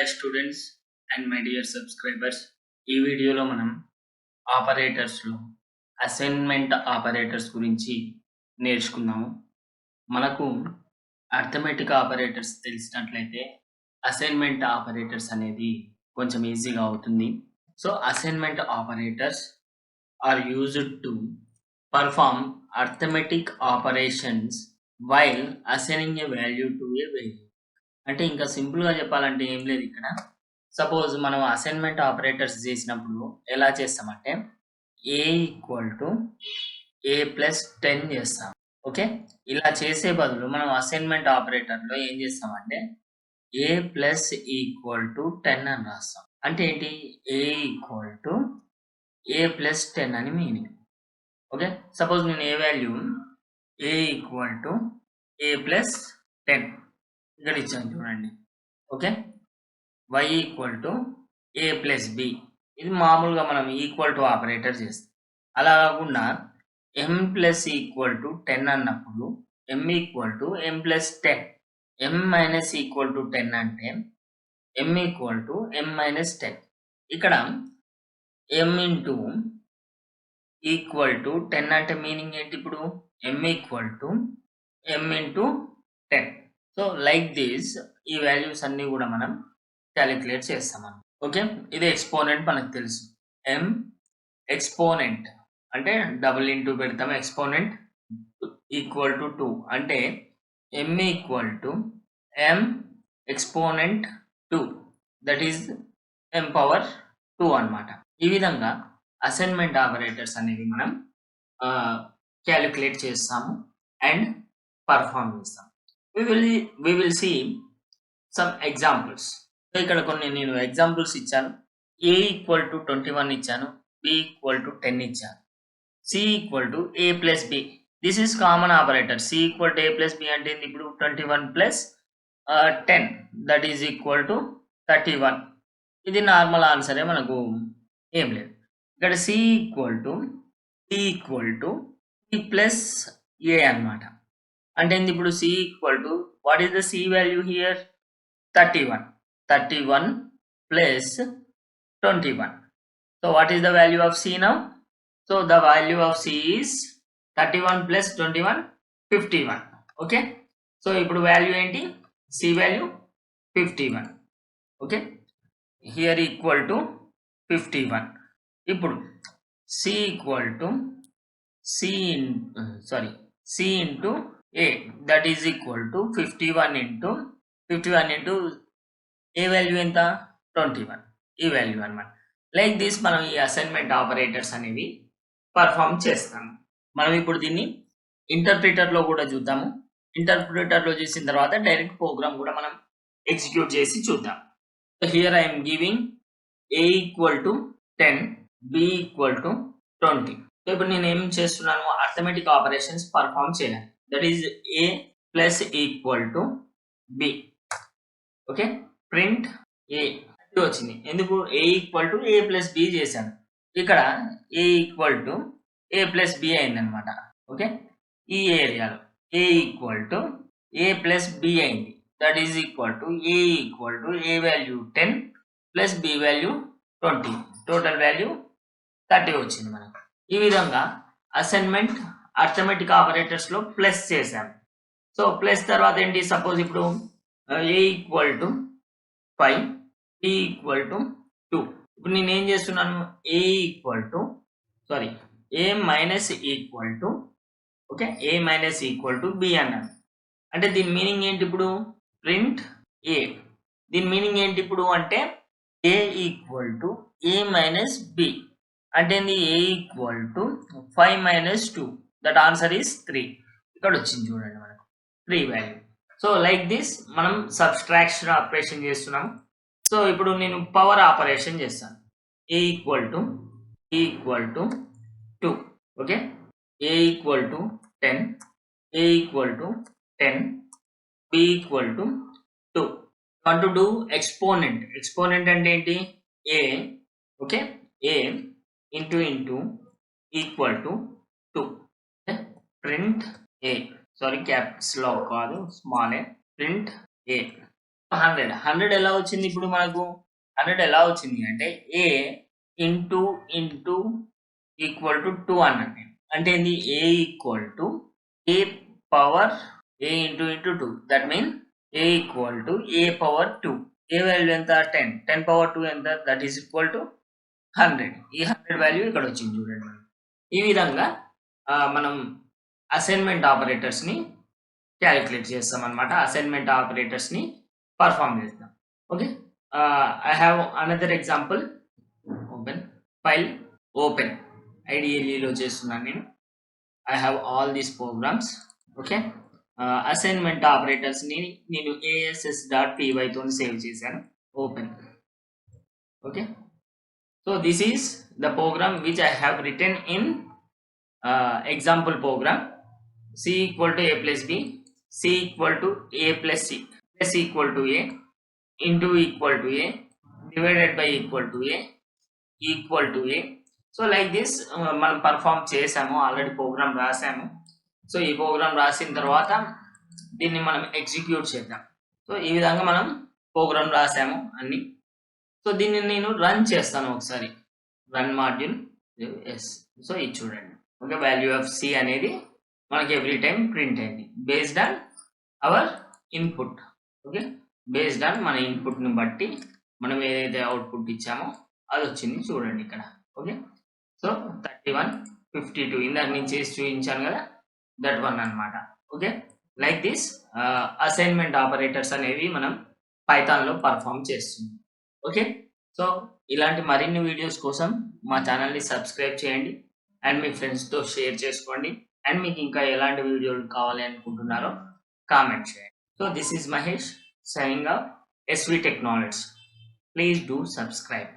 Hi students and my dear subscribers. ఈ వీడియోలో మనం ఆపరేటర్స్లో అసైన్మెంట్ ఆపరేటర్స్ గురించి నేర్చుకుందాము. మనకు అర్థమెటిక్ ఆపరేటర్స్ తెలిసినట్లయితే అసైన్మెంట్ ఆపరేటర్స్ అనేది కొంచెం ఈజీగా అవుతుంది. So assignment operators are used to perform arithmetic operations while assigning a value to a variable. అంటే ఇంకా సింపుల్గా చెప్పాలంటే ఏం లేదు. ఇక్కడ సపోజ్ మనం అసైన్మెంట్ ఆపరేటర్స్ చేసినప్పుడు ఎలా చేస్తామంటే ఏ ఈక్వల్ టు ఏ ప్లస్ 10 చేస్తాం. ఓకే, ఇలా చేసే బదులు మనం అసైన్మెంట్ ఆపరేటర్లో ఏం చేస్తామంటే ఏ ప్లస్ ఈక్వల్ టు 10 అని రాస్తాం. అంటే ఏంటి, A equal to A plus 10 అని మీనింగ్. ఓకే, సపోజ్ నేను A value A equal to A plus 10 ఇక్కడ ఇచ్చాను చూడండి. Okay, y equal to A plus B. ఇది మామూలుగా మనం ఈక్వల్ టు ఆపరేటర్ చేస్తాం. అలా కాకుండా m ప్లస్ ఈక్వల్ టు 10 అన్నప్పుడు m equal to m plus 10, m minus equal to 10 అంటే m equal to m minus 10. ఇక్కడ m ఇంటూ ఈక్వల్ టు 10 అంటే మీనింగ్ ఏంటి, ఇప్పుడు m equal to m into 10. So like this ఈ values అన్ని కూడా మనం క్యాలిక్యులేట్ చేస్తాం. ఓకే, ఇది ఎక్స్పోనెంట్ మనకు తెలుసు. m ఎక్స్పోనెంట్ అంటే డబుల్ ఇంటూ పెడతాం, ఎక్స్పోనెంట్ ఈక్వల్ టు 2 అంటే m equal to m exponent 2, that is m power 2 అన్నమాట. ఈ విధంగా అసైన్మెంట్ ఆపరేటర్స్ అనేవి మనం క్యాలిక్యులేట్ చేస్తాము అండ్ పర్ఫార్మ్ చేస్తాం. we will see some examples. ఇక్కడ కొన్ని నేను ఎగ్జాంపుల్స్ ఇచ్చాను. a ఈక్వల్ టు 21 ఇచ్చాను, b ఈక్వల్ టు 10 ఇచ్చాను, c equal to a plus b. This is common operator. c equal to a plus b అంటే ఇప్పుడు 21 plus 10 that is equal to 31. ఇది normal ఆన్సరే, మనకు ఏం లేదు. ఇక్కడ c equal to b equal to b plus a అన్నమాట. అంటే ఇప్పుడు c equal to what is the c value here, 31 plus 21. So what is the value of c now? So the value of c is 31 plus 21 51. Okay, so ఇప్పుడు value ఏంటి, c value 51. Okay, here equal to 51. ఇప్పుడు c equal to c into a, that is equal to 51 into a value ఎంత, 21. ఈ value అన్నమాట. Like this మనం ఈ assignment operators అనేవి perform చేస్తాము. మనం ఇప్పుడు దీన్ని ఇంటర్ప్రిటర్లో కూడా చూద్దాము. ఇంటర్ప్రిటర్లో చేసిన తర్వాత డైరెక్ట్ ప్రోగ్రామ్ కూడా మనం ఎగ్జిక్యూట్ చేసి చూద్దాం. Here I'm giving a equal to 10, b equal to 20. So ఇప్పుడు నేను ఏం చేస్తున్నాను, అర్థమెటిక్ ఆపరేషన్స్ పర్ఫామ్ చేయాలి. That is a plus equal to b. Okay, print a వచ్చింది. ఎందుకు, a equal to a plus b చేశాను. ఇక్కడ a equal to a plus b అయింది అనమాట. ఓకే, ఈ ఏరియాలో a equal to a plus b అయింది. That is equal to a equal to a value 10 plus b value 20, total value 30 వచ్చింది మనకు. ఈ విధంగా అసైన్మెంట్ అర్థమెటిక్ ఆపరేటర్స్ లో ప్లస్ చేశాను. సో ప్లస్ తర్వాత ఏంటి, సపోజ్ ఇప్పుడు a equal to 5, b equal to 2. ఇప్పుడు నేను ఏం చేస్తున్నాను, a equal to a minus equal to okay a minus equal to b అన్నాను. అంటే దీని మీనింగ్ ఏంటి, ఇప్పుడు ప్రింట్ a. దీని మీనింగ్ ఏంటి ఇప్పుడు అంటే a equal to a minus b అంటే a equal to 5 minus 2, that answer is 3. ఇక్కడ వచ్చింది చూడండి మనకు 3 వాల్యూ. సో లైక్ దిస్ మనం సబ్స్ట్రాక్షన్ ఆపరేషన్ చేస్తున్నాం. సో ఇప్పుడు నేను పవర్ ఆపరేషన్ చేస్తాను. a equal to 2. Okay, a equal to 10, a equal to 10, b equal to 2. Want to do exponent. Exponent అంటే ఏంటి, a okay a into equal to 2. Print a, caps లో కాదు, small A, print a. 100 ఎలా వచ్చింది ఇప్పుడు మనకు 100 ఎలా వచ్చింది అంటే a ఇంటూ ఈక్వల్ టు 2 అన్నాను. అంటే ఏంది a equal to a power a into 2 that mean a equal to a power 2. a value ఎంత 10 పవర్ 2 ఎంత దట్ ఈస్ ఈక్వల్ టు 100. ఈ 100 వాల్యూ ఇక్కడ వచ్చింది చూడండి. ఈ విధంగా మనం అసైన్మెంట్ ఆపరేటర్స్ ని క్యాలిక్యులేట్ చేస్తాం అన్నమాట. అసైన్మెంట్ ఆపరేటర్స్ ని పర్ఫామ్ చేస్తాం. Okay, I have another example. Open file, open IDLE లో చేస్తున్నాను నేను. I have all these programs. Okay, assignment operators ని నేను ass.py తో సేవ్ చేశాను. Open. Okay, so this is the program which I have written in example program. C equal to a plus b, c equal to a plus c, plus equal to a, into equal to a, divided by equal to a, equal to a. So like this మనం perform చేసాము, already programme రాసాము. So ఈ programme రాసిన తర్వాత దీన్ని మనం execute చేద్దాం. So ఈ విధంగా మనం ప్రోగ్రామ్ రాసాము అన్ని. సో దీన్ని నేను రన్ చేస్తాను ఒకసారి. Run module yes. సో ఇది చూడండి. ఓకే, వాల్యూ ఆఫ్ సి అనేది మనకి ఎవ్రీ టైం ప్రింట్ అయింది based on hour input. Okay, based on మన ఇన్పుట్ని బట్టి మనం ఏదైతే అవుట్పుట్ ఇచ్చామో అది వచ్చింది చూడండి ఇక్కడ. ఓకే, సో 31, 52 ఇందాక నేను చేసి చూపించాను కదా, దట్ వన్ అన్నమాట. Okay, like this assignment operators అనేవి మనం పైథాన్లో పర్ఫామ్ చేస్తున్నాం. ఓకే, సో ఇలాంటి మరిన్ని వీడియోస్ కోసం మా ఛానల్ని సబ్స్క్రైబ్ చేయండి అండ్ మీ ఫ్రెండ్స్తో షేర్ చేసుకోండి. అండ్ మీకు ఇంకా ఎలాంటి వీడియోలు కావాలి అనుకుంటున్నారో కామెంట్ చేయండి. So this is Mahesh signing off SV Technologies. Please do subscribe.